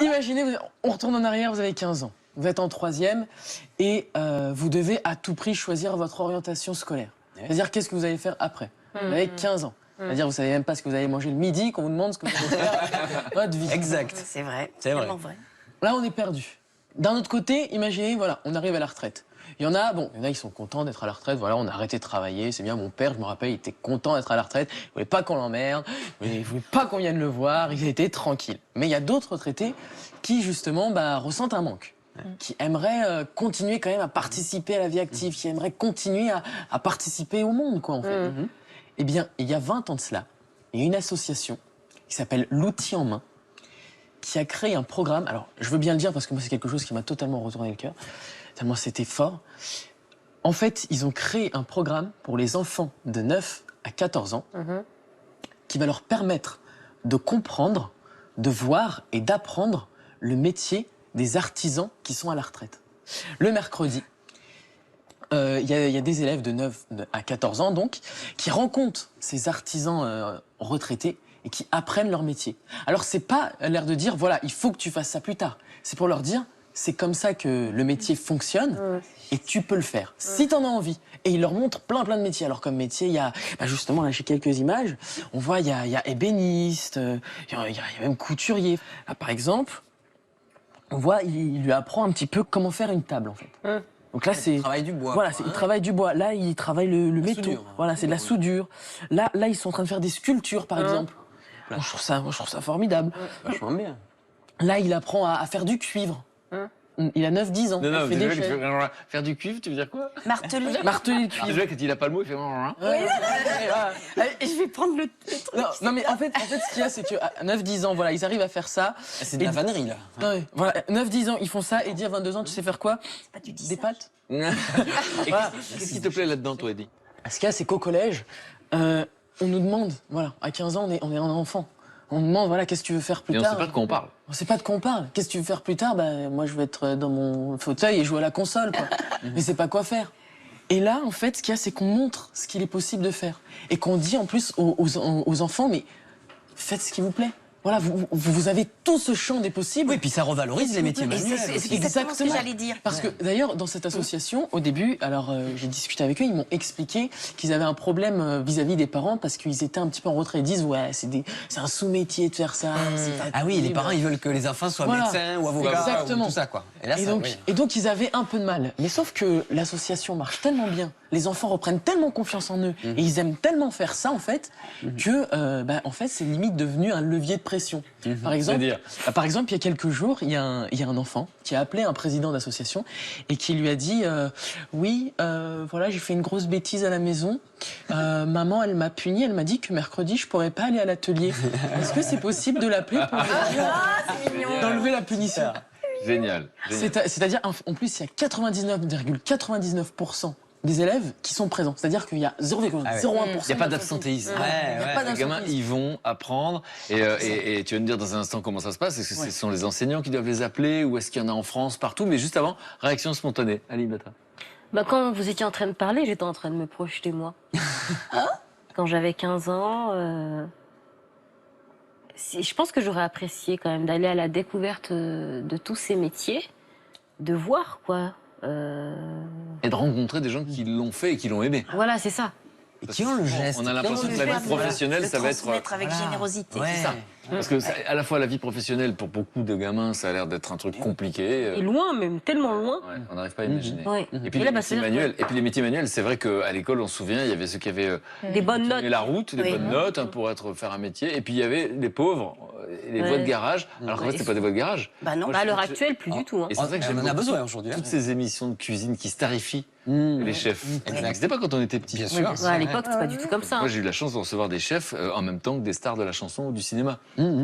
Imaginez, on retourne en arrière, vous avez 15 ans. Vous êtes en 3e et vous devez à tout prix choisir votre orientation scolaire. C'est-à-dire qu'est-ce que vous allez faire après. Vous avez 15 ans. C'est-à-dire vous savez même pas ce que vous allez manger le midi, qu'on vous demande ce que vous allez faire votre vie. Exact. C'est vrai, C'est vrai. tellement vrai. Là, on est perdu. D'un autre côté, imaginez, voilà, on arrive à la retraite. Il y en a, ils sont contents d'être à la retraite. Voilà, on a arrêté de travailler, c'est bien. Mon père, je me rappelle, il était content d'être à la retraite. Il voulait pas qu'on l'emmerde, il voulait pas qu'on vienne le voir. Il était tranquille. Mais il y a d'autres retraités qui, justement, ressentent un manque. Qui aimeraient continuer quand même à participer à la vie active, qui aimeraient continuer à participer au monde, quoi, en fait. Eh bien, il y a 20 ans de cela, il y a une association qui s'appelle L'Outil en main, qui a créé un programme. Alors, je veux bien le dire parce que moi, c'est quelque chose qui m'a totalement retourné le cœur, tellement c'était fort. En fait, ils ont créé un programme pour les enfants de 9 à 14 ans qui va leur permettre de comprendre, de voir et d'apprendre le métier des artisans qui sont à la retraite. Le mercredi, il y a des élèves de 9 à 14 ans, donc, qui rencontrent ces artisans retraités et qui apprennent leur métier. Alors, c'est pas l'air de dire, voilà, il faut que tu fasses ça plus tard. C'est pour leur dire, c'est comme ça que le métier fonctionne et tu peux le faire, si tu en as envie. Et ils leur montrent plein de métiers. Alors, comme métier, il y a, justement, là, j'ai quelques images. On voit, il y a ébéniste, il y a même couturier. Là, par exemple, on voit, il lui apprend un petit peu comment faire une table, en fait. Donc là, c'est. Il travaille du bois. Voilà, il travaille du bois. Là, il travaille le métaux. Soudure. Voilà, c'est de la soudure. Là, ils sont en train de faire des sculptures, par exemple. Moi, je trouve ça formidable. Vachement bien. Là, il apprend à faire du cuivre. Il a 9-10 ans. Non, il fait des chaises. faire du cuivre, tu veux dire quoi? Marteler. Marteler le C'est cuivre. vrai, quand il a pas le mot, il fait... Je vais prendre le truc. Non, mais en fait, ce qu'il y a, c'est qu'à 9-10 ans, voilà, ils arrivent à faire ça. C'est de la vannerie, là. Ouais, voilà, 9-10 ans, ils font ça, et dire 22 ans, tu sais faire quoi? C'est pas du Des pâtes. Voilà. Qu'est-ce qui te plaît là-dedans, toi, Eddie? Ce qu'il y a, c'est qu'au collège, on nous demande, voilà, à 15 ans, on est un enfant. On nous demande, voilà, qu'est-ce que tu veux faire plus Et on tard? sait pas de quoi on parle. On sait pas de quoi on parle. Qu'est-ce que tu veux faire plus tard? Moi, je veux être dans mon fauteuil et jouer à la console, quoi. Mais c'est pas quoi faire. Et là, en fait, ce qu'il y a, c'est qu'on montre ce qu'il est possible de faire. Et qu'on dit, en plus, aux enfants, mais faites ce qui vous plaît. Voilà, vous avez tout ce champ des possibles. Oui, puis ça revalorise les métiers Et manuels. c'est exactement ce que j'allais dire. Parce que d'ailleurs, dans cette association, au début, alors j'ai discuté avec eux, ils m'ont expliqué qu'ils avaient un problème vis-à-vis des parents parce qu'ils étaient un petit peu en retrait. Ils disent, ouais, c'est un sous-métier de faire ça. Ah oui, les parents, ils veulent que les enfants soient médecins ou avocats Exactement. ou tout ça, quoi. Et là, Et donc, ils avaient un peu de mal. Mais sauf que l'association marche tellement bien, les enfants reprennent tellement confiance en eux et ils aiment tellement faire ça, en fait, que en fait, c'est limite devenu un levier de pression. Par exemple, il y a quelques jours, il y a un enfant qui a appelé un président d'association et qui lui a dit oui, voilà, j'ai fait une grosse bêtise à la maison. Maman, elle m'a puni, elle m'a dit que mercredi, je pourrais pas aller à l'atelier. Est-ce que c'est possible de l'appeler pour d'enlever la punition? Génial. C'est-à-dire, en plus, il y a 99,99% des élèves qui sont présents. C'est-à-dire qu'il y a 0,01%. Il n'y a pas d'absentéisme. Les gamins, ils vont apprendre. Et tu vas me dire dans un instant comment ça se passe. Est-ce que ce sont les enseignants qui doivent les appeler ou est-ce qu'il y en a en France, partout? Mais juste avant, réaction spontanée. Ali Bata. Quand vous étiez en train de parler, j'étais en train de me projeter, moi. Quand j'avais 15 ans, je pense que j'aurais apprécié quand même d'aller à la découverte de tous ces métiers, de voir, quoi. Et de rencontrer des gens qui l'ont fait et qui l'ont aimé. Voilà, c'est ça. Et qui ont le geste. On a l'impression que la vie professionnelle, ça va être... avec générosité. C'est ça. Parce que à la fois la vie professionnelle, pour beaucoup de gamins, ça a l'air d'être un truc compliqué. Et loin, même tellement loin. Ouais, on n'arrive pas à imaginer. Ouais. Et puis, les métiers manuels, c'est vrai qu'à l'école, on se souvient, il y avait ceux qui avaient des bonnes notes. la route, des bonnes notes pour faire un métier. Et puis il y avait les pauvres, les voies de garage. Alors qu'en fait, c'était pas des voies de garage. Bah non. À l'heure actuelle, plus du tout. Et c'est vrai que On en a besoin aujourd'hui. toutes ces émissions de cuisine qui starifient les chefs. Ça n'existait pas quand on était petit. Bien sûr. À l'époque, c'était pas du tout comme ça. Moi, j'ai eu la chance de recevoir des chefs en même temps que des stars de la chanson ou du cinéma.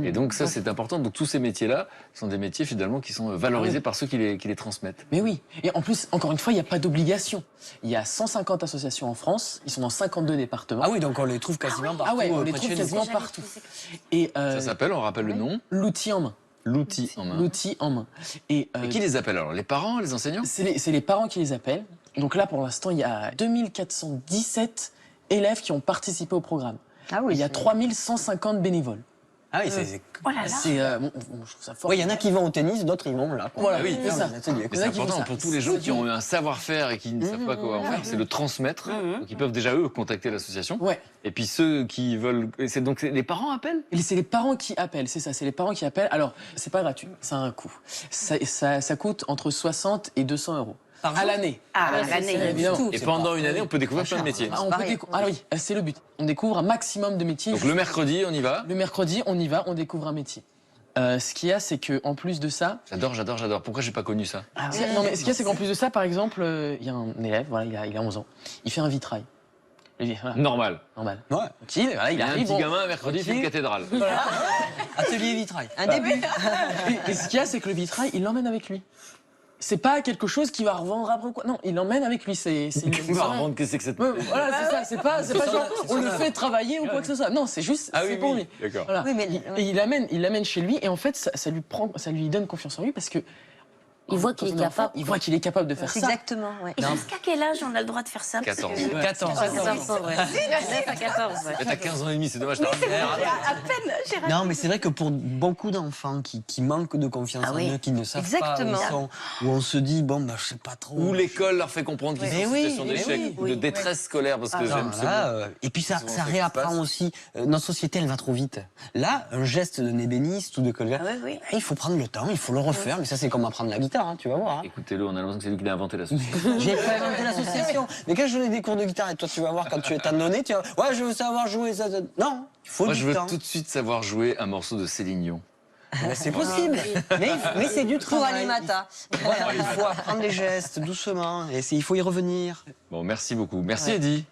Et donc ça, c'est important. Donc tous ces métiers-là sont des métiers finalement qui sont valorisés par ceux qui les transmettent. Mais oui. Et en plus, encore une fois, il n'y a pas d'obligation. Il y a 150 associations en France. Ils sont dans 52 départements. Ah oui, donc on les trouve quasiment partout. Ah ouais, on les près de trouve chez nous. quasiment partout. Et Ça s'appelle, on rappelle le nom, L'outil en main. l'outil en main. L'outil en main. Et Et qui les appelle alors? Les parents, les enseignants? c'est les parents qui les appellent. Donc là, pour l'instant, il y a 2417 élèves qui ont participé au programme. Ah oui. Il y a 3150 bénévoles. Ah oui, c'est... Oh là là. C'est, bon, je trouve ça fort. Ouais, il y en a qui vont au tennis, d'autres ils vont là. Voilà, oui, c'est ça. Mais Il y en c'est a qui font important ça. pour tous les gens qui ont un savoir-faire et qui ne savent pas quoi en faire, c'est le transmettre. Donc ils peuvent déjà eux contacter l'association. Ouais. Et puis ceux qui veulent, les parents appellent. Et c'est les parents qui appellent, c'est ça, c'est les parents qui appellent. Alors, c'est pas gratuit, ça a un coût. Ça coûte entre 60 et 200 euros. À l'année. Ah, Ouais, à l'année, c'est ça, évidemment. Et pendant une année, on peut découvrir plein de métiers. Ah, ah oui, c'est le but. On découvre un maximum de métiers. Donc le mercredi, on y va. Le mercredi, on y va, on découvre un métier. Ce qu'il y a, c'est qu'en plus de ça... J'adore. Pourquoi j'ai pas connu ça? Non, mais ce qu'il y a, c'est qu'en plus de ça, par exemple, il y a un élève, voilà, il a 11 ans. Il fait un vitrail. Voilà, Normal. normal. Ouais. Tranquille, voilà, Il y a un arrive, petit bon, gamin, mercredi, il fait une tranquille. cathédrale. Atelier vitrail. Un début. Et ce qu'il y a, c'est que le vitrail, il l'emmène avec lui. C'est pas quelque chose qu'il va revendre après ou quoi. Non, il l'emmène avec lui. C'est On va revendre que c'est que cette. Ouais, voilà, c'est ça. C'est pas genre on le fait travailler ou quoi que ce soit. Non, c'est juste Ah c'est oui, pour oui, lui. d'accord. Voilà. Oui, mais- Et il l'amène chez lui et en fait ça lui donne confiance en lui parce que Il voit quand qu'il est on enfant, capable. il voit qu'il est capable de faire ça. Exactement, ouais. Et jusqu'à quel âge on a le droit de faire ça? 14. 14. 14 ans, ouais. 9 à 14, ouais. Mais t'as 15 ans et demi, c'est dommage. t'as À peine, j'ai raté. Non, mais c'est vrai que pour beaucoup d'enfants qui manquent de confiance Ah en oui. eux, qui ne savent Exactement. pas où ils sont, où on se dit, bon, bah, je sais pas trop. Ou l'école leur fait comprendre qu'ils sont en Mais situation oui, d'échec mais ou de détresse scolaire parce que Non, j'aime ce là, mot. et puis ça souvent ça qui se réapprend passe. aussi. Notre société, elle va trop vite. Là, un geste de n'ébéniste ou de colère, Ah oui, oui. il faut prendre le temps, il faut le refaire. Mais ça, c'est comme apprendre la guitare, hein, tu vas voir. Hein. Écoutez-le, on a l'impression que c'est lui qui a inventé la société. J'ai pas inventé l'association. Mais quand je donnais des cours de guitare, et toi, tu vas voir, quand tu es donné, tu vas ouais, je veux savoir jouer ça. Non, il faut Moi, du je veux temps. tout de suite savoir jouer un morceau de Céline Dion. Ben, c'est possible. Mais c'est du Pour travail. Alimata. Voilà, il faut apprendre les gestes doucement. Et il faut y revenir. Bon, merci beaucoup. Merci, Eddy.